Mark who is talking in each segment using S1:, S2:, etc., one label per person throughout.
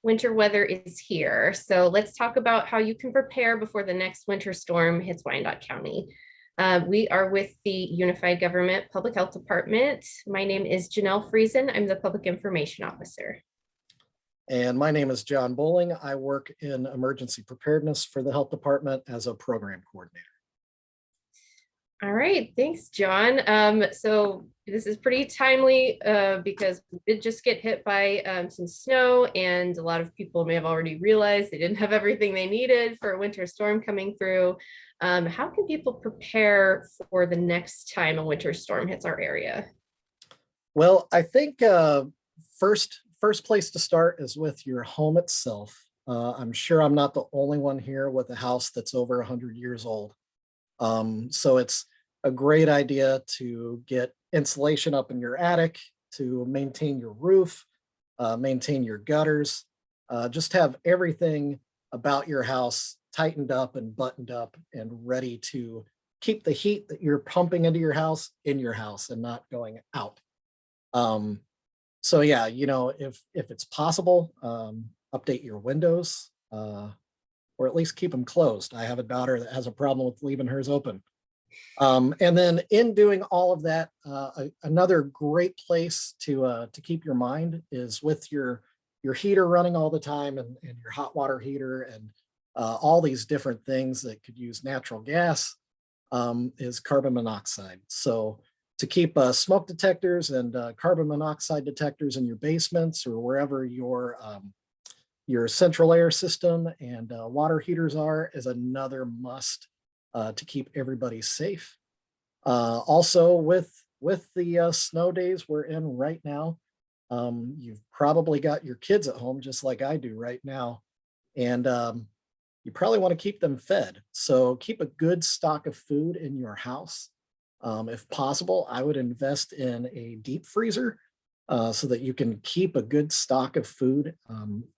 S1: Winter weather is here. So let's talk about how you can prepare before the next winter storm hits Wyandotte County. We are with the Unified Government Public Health Department. My name is Janelle Friesen. I'm the Public Information Officer.
S2: And my name is John Boling. I work in emergency preparedness for the health department as a program coordinator.
S1: All right, thanks, John. So this is pretty timely because we did just get hit by some snow, and a lot of people may have already realized they didn't have everything they needed for a winter storm coming through. How can people prepare for the next time a winter storm hits our area?
S2: Well, I think first place to start is with your home itself. I'm sure I'm not the only one here with a house that's over 100 years old. So it's a great idea to get insulation up in your attic, to maintain your roof, maintain your gutters, just have everything about your house tightened up and buttoned up and ready to keep the heat that you're pumping into your house in your house and not going out. So yeah, if it's possible, update your windows, or at least keep them closed. I have a daughter that has a problem with leaving hers open. And then in doing all of that, another great place to keep your mind is with your heater running all the time, and your hot water heater, and all these different things that could use natural gas, is carbon monoxide. So to keep smoke detectors and carbon monoxide detectors in your basements or wherever your central air system and water heaters are is another must to keep everybody safe. Also with the snow days we're in right now, you've probably got your kids at home just like I do right now. And you probably want to keep them fed. So keep a good stock of food in your house. If possible, I would invest in a deep freezer so that you can keep a good stock of food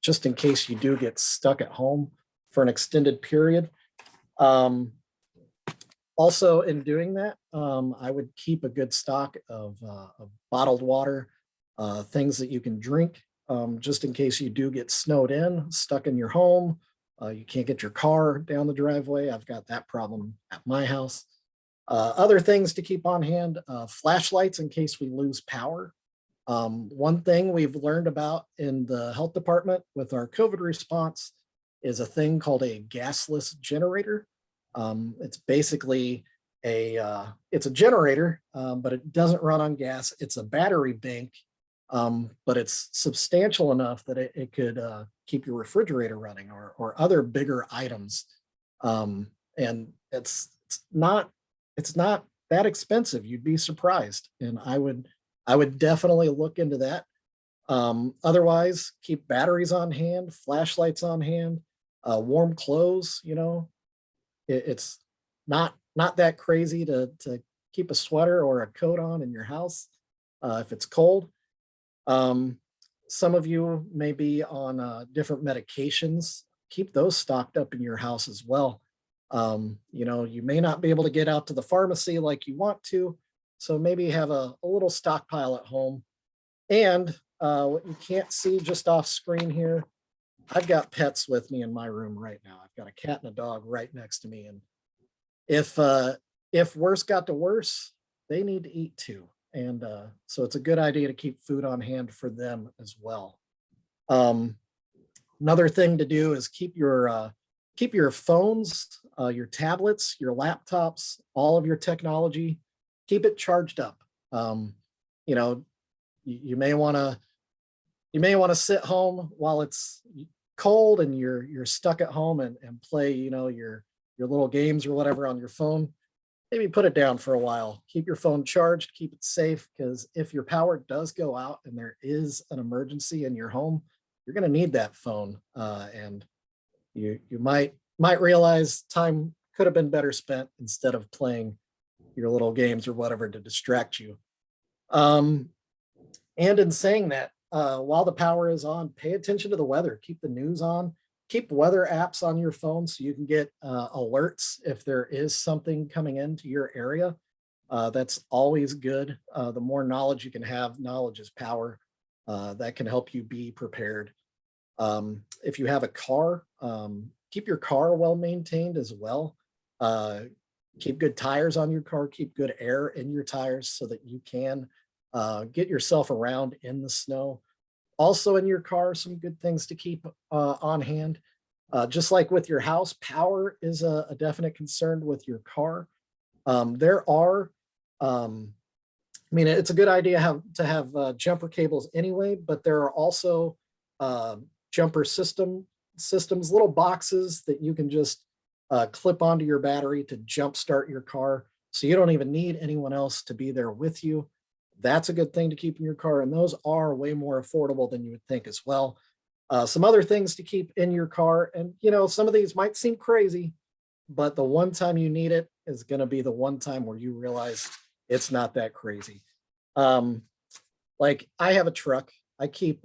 S2: just in case you do get stuck at home for an extended period. Also, in doing that, I would keep a good stock of bottled water, things that you can drink, just in case you do get snowed in, stuck in your home. You can't get your car down the driveway. I've got that problem at my house. Other things to keep on hand, flashlights in case we lose power. One thing we've learned about in the health department with our COVID response is a thing called a gasless generator. It's basically it's a generator, but it doesn't run on gas. It's a battery bank, but it's substantial enough that it could keep your refrigerator running or other bigger items. And it's not that expensive. You'd be surprised. And I would definitely look into that. Otherwise, keep batteries on hand, flashlights on hand, warm clothes. It's not that crazy to keep a sweater or a coat on in your house if it's cold. Some of you may be on different medications. Keep those stocked up in your house as well. You may not be able to get out to the pharmacy like you want to, so maybe have a little stockpile at home. And what you can't see just off screen here, I've got pets with me in my room right now. I've got a cat and a dog right next to me. And if worse got to worse, they need to eat too. And so it's a good idea to keep food on hand for them as well. Another thing to do is keep your phones, your tablets, your laptops, all of your technology, keep it charged up. You may want to sit home while it's cold and you're stuck at home and play, your little games or whatever on your phone. Maybe put it down for a while. Keep your phone charged, keep it safe, because if your power does go out and there is an emergency in your home, you're going to need that phone. And you might realize time could have been better spent instead of playing your little games or whatever to distract you. And in saying that, while the power is on, pay attention to the weather. Keep the news on. Keep weather apps on your phone so you can get alerts if there is something coming into your area. That's always good. The more knowledge you can have, knowledge is power. That can help you be prepared. If you have a car, keep your car well maintained as well. Uh, Keep good tires on your car, keep good air in your tires so that you can get yourself around in the snow. Also in your car, some good things to keep on hand. Just like with your house, power is a definite concern with your car. There are, I mean, it's a good idea to have jumper cables anyway, but there are also jumper systems, little boxes that you can just clip onto your battery to jump start your car. So you don't even need anyone else to be there with you. That's a good thing to keep in your car. And those are way more affordable than you would think as well. Some other things to keep in your car. And, you know, some of these might seem crazy, but the one time you need it is going to be the one time where you realize it's not that crazy. Um, like I have a truck. I keep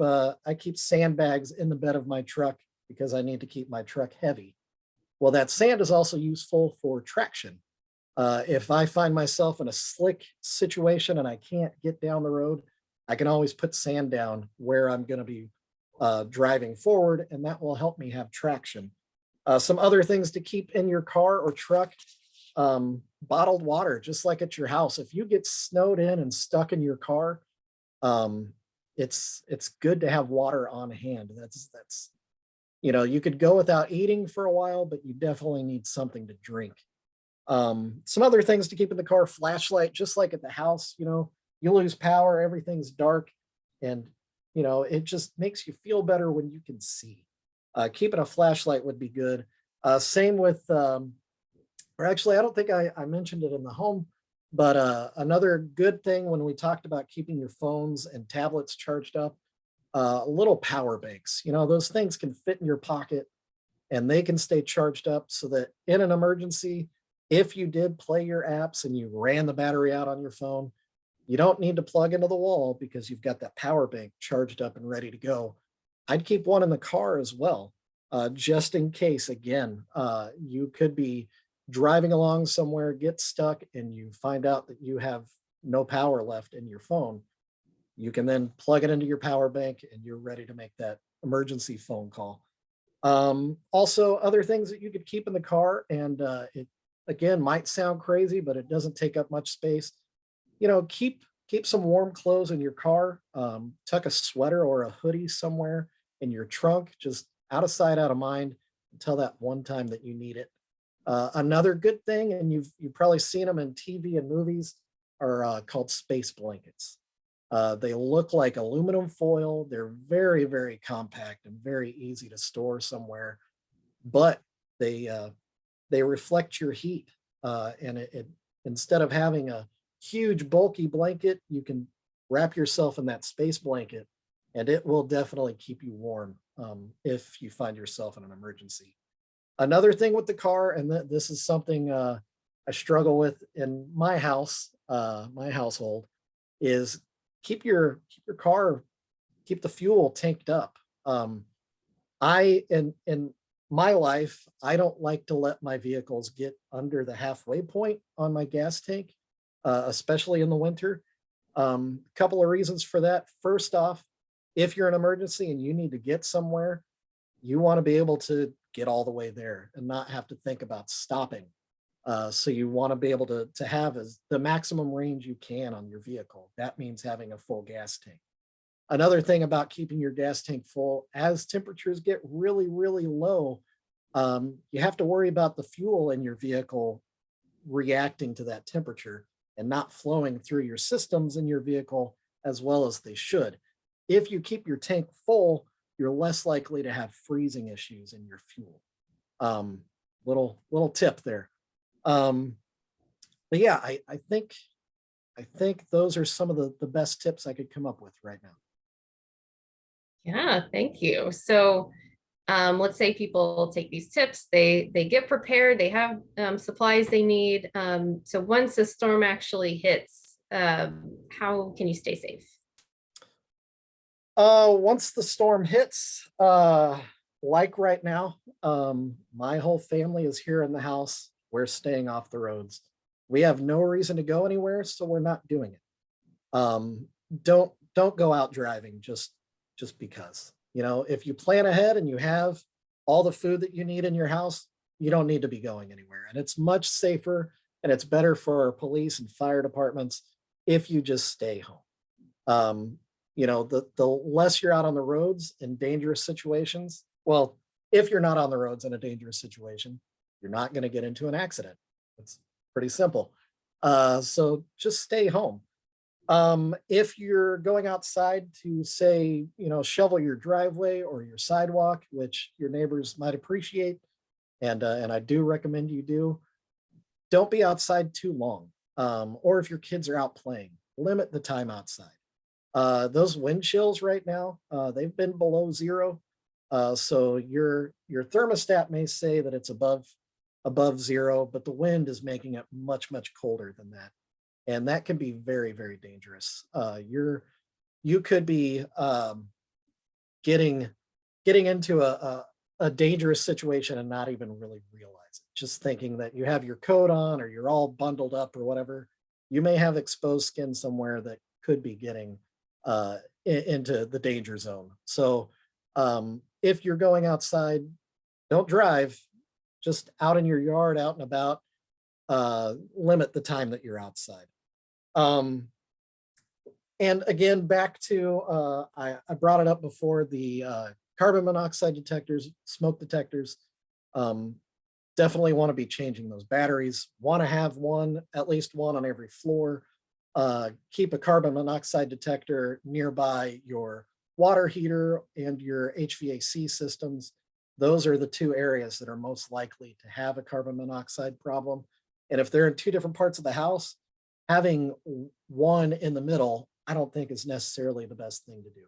S2: sandbags in the bed of my truck because I need to keep my truck heavy. Well, that sand is also useful for traction. If I find myself in a slick situation and I can't get down the road, I can always put sand down where I'm going to be driving forward, and that will help me have traction. Some other things to keep in your car or truck, bottled water, just like at your house. If you get snowed in and stuck in your car, um, it's good to have water on hand. That's you know, you could go without eating for a while, but you definitely need something to drink. Some other things to keep in the car, flashlight, just like at the house, you know, you lose power, everything's dark, and you know, it just makes you feel better when you can see. Keeping a flashlight would be good. Same with, or actually, I don't think I mentioned it in the home, but another good thing when we talked about keeping your phones and tablets charged up, little power banks. You know, those things can fit in your pocket and they can stay charged up so that in an emergency, if you did play your apps and you ran the battery out on your phone, you don't need to plug into the wall because you've got that power bank charged up and ready to go. I'd keep one in the car as well, just in case. Again, you could be driving along somewhere, get stuck, and you find out that you have no power left in your phone. You can then plug it into your power bank and you're ready to make that emergency phone call. Also, other things that you could keep in the car, and it again might sound crazy, but it doesn't take up much space. You know, keep some warm clothes in your car. Tuck a sweater or a hoodie somewhere in your trunk, just out of sight, out of mind, until that one time that you need it. Another good thing, and you've probably seen them in TV and movies, are called space blankets. They look like aluminum foil. They're very, very compact and very easy to store somewhere, but they uh, they reflect your heat. And it instead of having a huge bulky blanket, you can wrap yourself in that space blanket, and it will definitely keep you warm if you find yourself in an emergency. Another thing with the car, and this is something I struggle with in my house, my household, is keep your car, keep the fuel tanked up. I in my life, I don't like to let my vehicles get under the halfway point on my gas tank, especially in the winter. A couple of reasons for that. First off, if you're in an emergency and you need to get somewhere, you want to be able to get all the way there and not have to think about stopping. So you want to be able to have as the maximum range you can on your vehicle. That means having a full gas tank. Another thing about keeping your gas tank full, as temperatures get really, really low, you have to worry about the fuel in your vehicle reacting to that temperature and not flowing through your systems in your vehicle as well as they should. If you keep your tank full, you're less likely to have freezing issues in your fuel. Um, little tip there. Um, but yeah, I think those are some of the best tips I could come up with right now.
S1: Yeah, thank you. So let's say people take these tips, they get prepared, they have supplies they need. So once a storm actually hits, how can you stay safe?
S2: Once the storm hits, like right now, my whole family is here in the house. We're staying off the roads. We have no reason to go anywhere, so we're not doing it. Um, don't go out driving just because. If you plan ahead and you have all the food that you need in your house, you don't need to be going anywhere. And it's much safer and it's better for our police and fire departments if you just stay home. Um, the less you're out on the roads in dangerous situations, well, if you're not on the roads in a dangerous situation, you're not going to get into an accident. It's pretty simple. So just stay home. If you're going outside to say, shovel your driveway or your sidewalk, which your neighbors might appreciate, and I do recommend you do, don't be outside too long. Or if your kids are out playing, limit the time outside. Those wind chills right now, they've been below zero. So your thermostat may say that it's above zero, but the wind is making it much, much colder than that. And that can be very, very dangerous. You could be getting into a dangerous situation and not even really realize it. Just thinking that you have your coat on or you're all bundled up or whatever, you may have exposed skin somewhere that could be getting into the danger zone. So if you're going outside, don't drive, just out in your yard, out and about, limit the time that you're outside. And again, back to, I brought it up before, the carbon monoxide detectors, smoke detectors. Definitely want to be changing those batteries. Want to have one, at least one on every floor. Keep a carbon monoxide detector nearby your water heater and your HVAC systems. Those are the two areas that are most likely to have a carbon monoxide problem. And if they're in two different parts of the house, having one in the middle, I don't think is necessarily the best thing to do.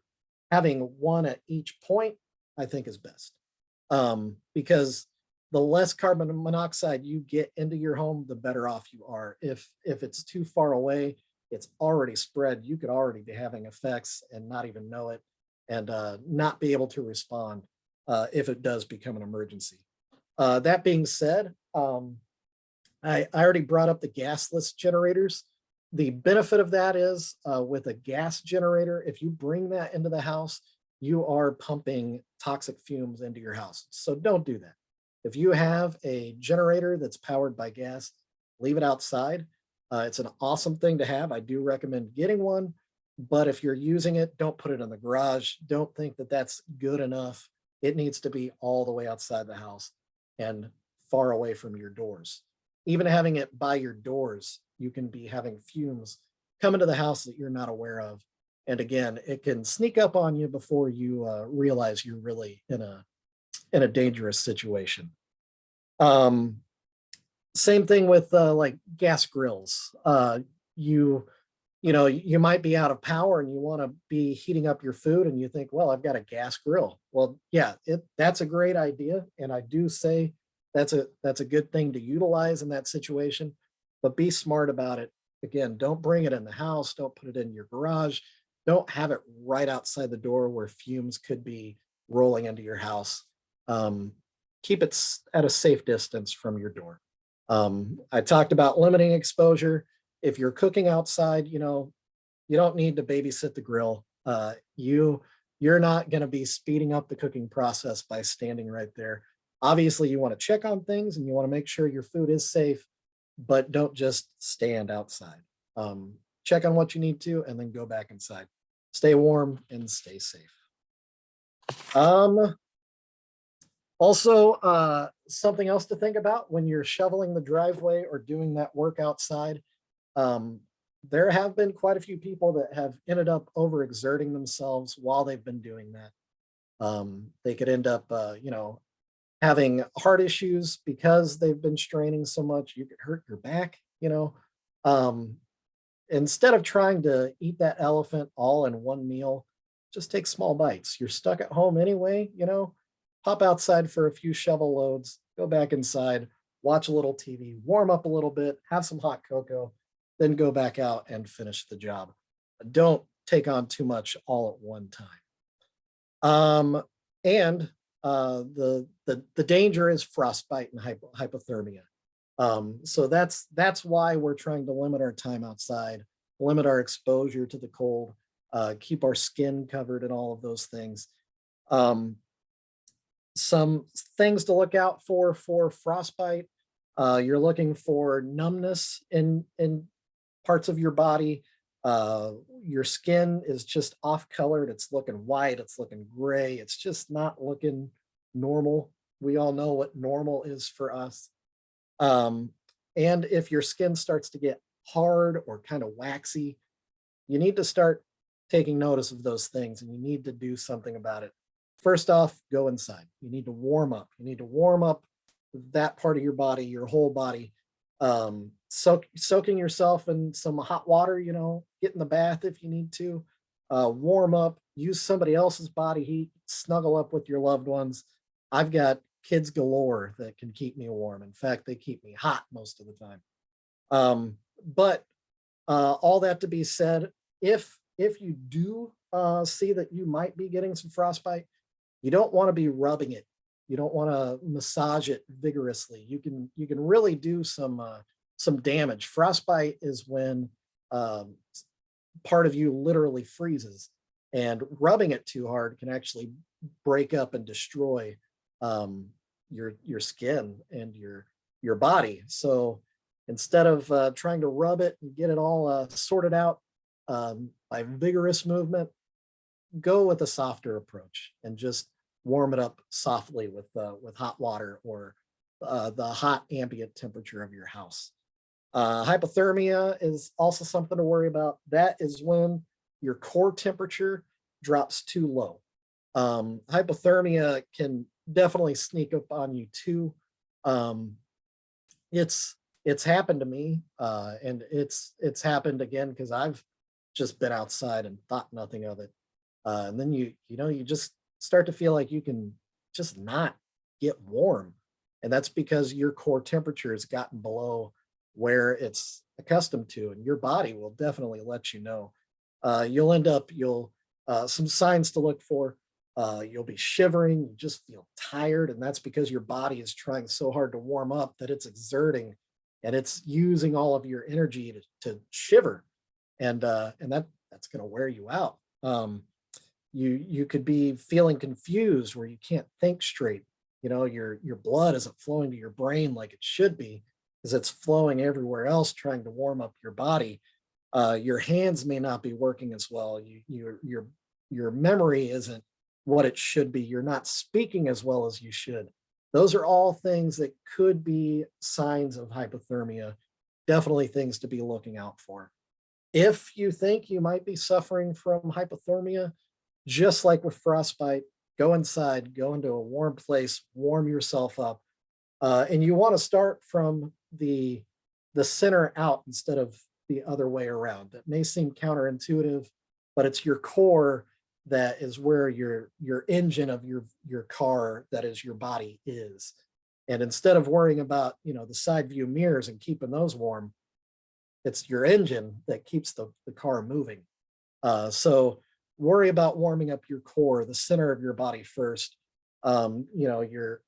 S2: Having one at each point, I think is best. Because the less carbon monoxide you get into your home, the better off you are. If it's too far away, it's already spread. You could already be having effects and not even know it, and not be able to respond if it does become an emergency. That being said, I already brought up the gasless generators. The benefit of that is with a gas generator, if you bring that into the house, you are pumping toxic fumes into your house. So don't do that. If you have a generator that's powered by gas, leave it outside. It's an awesome thing to have. I do recommend getting one, but if you're using it, don't put it in the garage. Don't think that that's good enough. It needs to be all the way outside the house and far away from your doors. Even having it by your doors, you can be having fumes come into the house that you're not aware of. And again, it can sneak up on you before you realize you're really in a dangerous situation. Same thing with like gas grills. You might be out of power and you want to be heating up your food and you think, well, I've got a gas grill. Well, yeah, that's a great idea. And I do say that's a good thing to utilize in that situation, but be smart about it. Again, don't bring it in the house. Don't put it in your garage. Don't have it right outside the door where fumes could be rolling into your house. Keep it at a safe distance from your door. I talked about limiting exposure. If you're cooking outside, you don't need to babysit the grill. You're not going to be speeding up the cooking process by standing right there. Obviously, you want to check on things and you want to make sure your food is safe, but don't just stand outside. Check on what you need to and then go back inside. Stay warm and stay safe. Also, something else to think about when you're shoveling the driveway or doing that work outside. There have been quite a few people that have ended up overexerting themselves while they've been doing that. They could end up, having heart issues because they've been straining so much. You could hurt your back. Instead of trying to eat that elephant all in one meal, just take small bites. You're stuck at home anyway, hop outside for a few shovel loads, go back inside, watch a little TV, warm up a little bit, have some hot cocoa, then go back out and finish the job. Don't take on too much all at one time. And the danger is frostbite and hypothermia. So that's why we're trying to limit our time outside, limit our exposure to the cold, keep our skin covered and all of those things. Um, some things to look out for frostbite. You're looking for numbness in parts of your body. Your skin is just off colored. It's looking white. It's looking gray. It's just not looking normal. We all know what normal is for us. Um, and if your skin starts to get hard or kind of waxy, you need to start taking notice of those things and you need to do something about it. First off, go inside. You need to warm up. You need to warm up that part of your body, your whole body. Soaking yourself in some hot water, get in the bath if you need to. Warm up, use somebody else's body heat, snuggle up with your loved ones. I've got kids galore that can keep me warm. In fact, they keep me hot most of the time. But all that to be said, if you do see that you might be getting some frostbite, you don't want to be rubbing it. You don't want to massage it vigorously. You can really do some damage. Frostbite is when part of you literally freezes, and rubbing it too hard can actually break up and destroy your skin and your body. So instead of trying to rub it and get it all sorted out by vigorous movement, go with a softer approach and just warm it up softly with hot water or the hot ambient temperature of your house. Hypothermia is also something to worry about. That is when your core temperature drops too low. Hypothermia can definitely sneak up on you too. Um, it's happened to me, and it's happened again because I've just been outside and thought nothing of it. And then you just start to feel like you can just not get warm, and that's because your core temperature has gotten below where it's accustomed to, and your body will definitely let you know. You'll some signs to look for. You'll be shivering, you just feel tired, and that's because your body is trying so hard to warm up that it's exerting and it's using all of your energy to shiver, and that's going to wear you out. You could be feeling confused where you can't think straight. Your blood isn't flowing to your brain like it should be because it's flowing everywhere else trying to warm up your body. Your hands may not be working as well. Your memory isn't what it should be. You're not speaking as well as you should. Those are all things that could be signs of hypothermia. Definitely things to be looking out for. If you think you might be suffering from hypothermia, just like with frostbite, go inside, go into a warm place, warm yourself up. And you want to start from the center out instead of the other way around. That may seem counterintuitive, but it's your core that is where your engine of your car, that is your body, is. And instead of worrying about the side view mirrors and keeping those warm, it's your engine that keeps the car moving. So worry about warming up your core, the center of your body first. The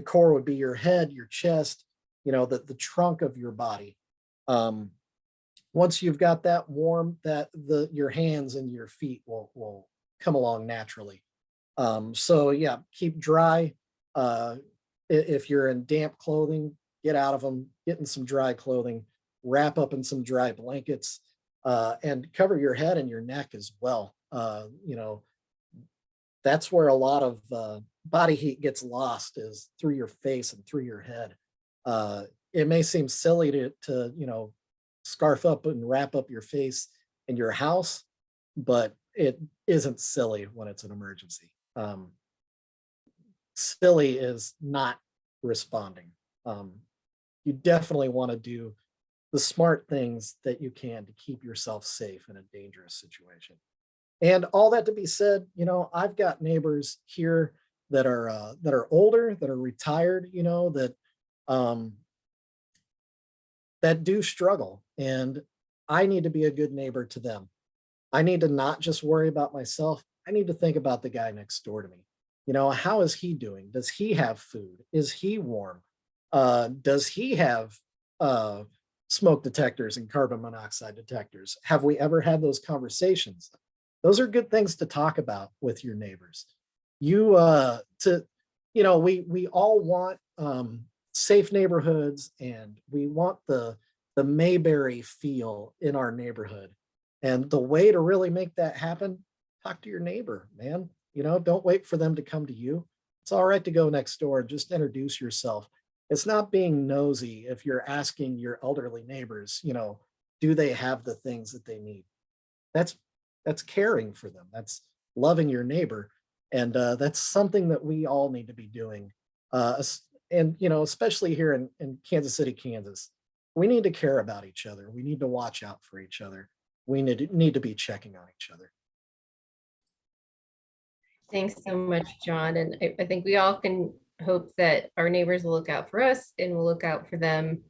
S2: core would be your head, your chest, the trunk of your body. Once you've got that warm, your hands and your feet will come along naturally. So yeah, keep dry. If you're in damp clothing, get out of them, get in some dry clothing, wrap up in some dry blankets, and cover your head and your neck as well. That's where a lot of body heat gets lost, is through your face and through your head. It may seem silly to scarf up and wrap up your face in your house, but it isn't silly when it's an emergency. Silly is not responding. You definitely want to do the smart things that you can to keep yourself safe in a dangerous situation. And all that to be said, I've got neighbors here that are older, that are retired, um, that do struggle, and I need to be a good neighbor to them. I need to not just worry about myself. I need to think about the guy next door to me. How is he doing? Does he have food? Is he warm? Does he have uh, smoke detectors and carbon monoxide detectors? Have we ever had those conversations? Those are good things to talk about with your neighbors. We all want safe neighborhoods, and we want the Mayberry feel in our neighborhood. And the way to really make that happen, talk to your neighbor, man. Don't wait for them to come to you. It's all right to go next door. Just introduce yourself. It's not being nosy if you're asking your elderly neighbors, do they have the things that they need? That's that's caring for them. That's loving your neighbor, and that's something that we all need to be doing. And especially here in Kansas City, Kansas, we need to care about each other. We need to watch out for each other. We need to be checking on each other.
S1: Thanks so much, John. And I think we all can hope that our neighbors will look out for us and we'll look out for them.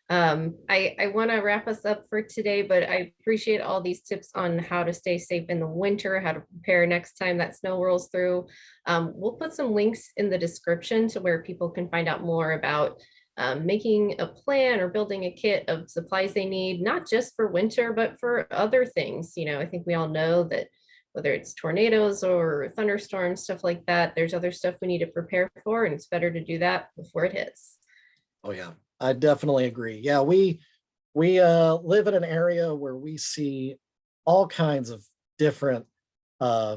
S1: I want to wrap us up for today, but I appreciate all these tips on how to stay safe in the winter, how to prepare next time that snow rolls through. We'll put some links in the description to where people can find out more about making a plan or building a kit of supplies they need, not just for winter, but for other things. I think we all know that whether it's tornadoes or thunderstorms, stuff like that, there's other stuff we need to prepare for, and it's better to do that before it hits.
S2: Oh yeah, I definitely agree. Yeah, we live in an area where we see all kinds of different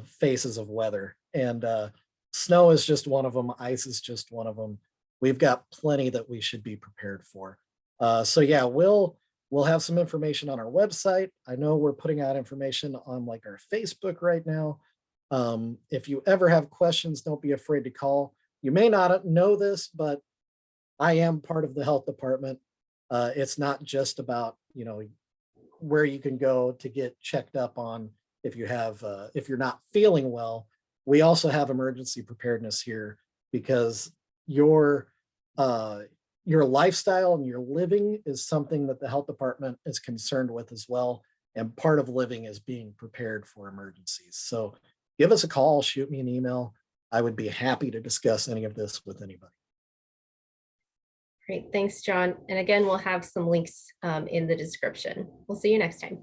S2: faces of weather, and snow is just one of them. Ice is just one of them. We've got plenty that we should be prepared for. So yeah, we'll have some information on our website. I know we're putting out information on like our Facebook right now. If you ever have questions, don't be afraid to call. You may not know this, but I am part of the health department. It's not just about, where you can go to get checked up on if if you're not feeling well. We also have emergency preparedness here because your your lifestyle and your living is something that the health department is concerned with as well. And part of living is being prepared for emergencies. So give us a call, shoot me an email. I would be happy to discuss any of this with anybody.
S1: Great, thanks, John. And again, we'll have some links in the description. We'll see you next time.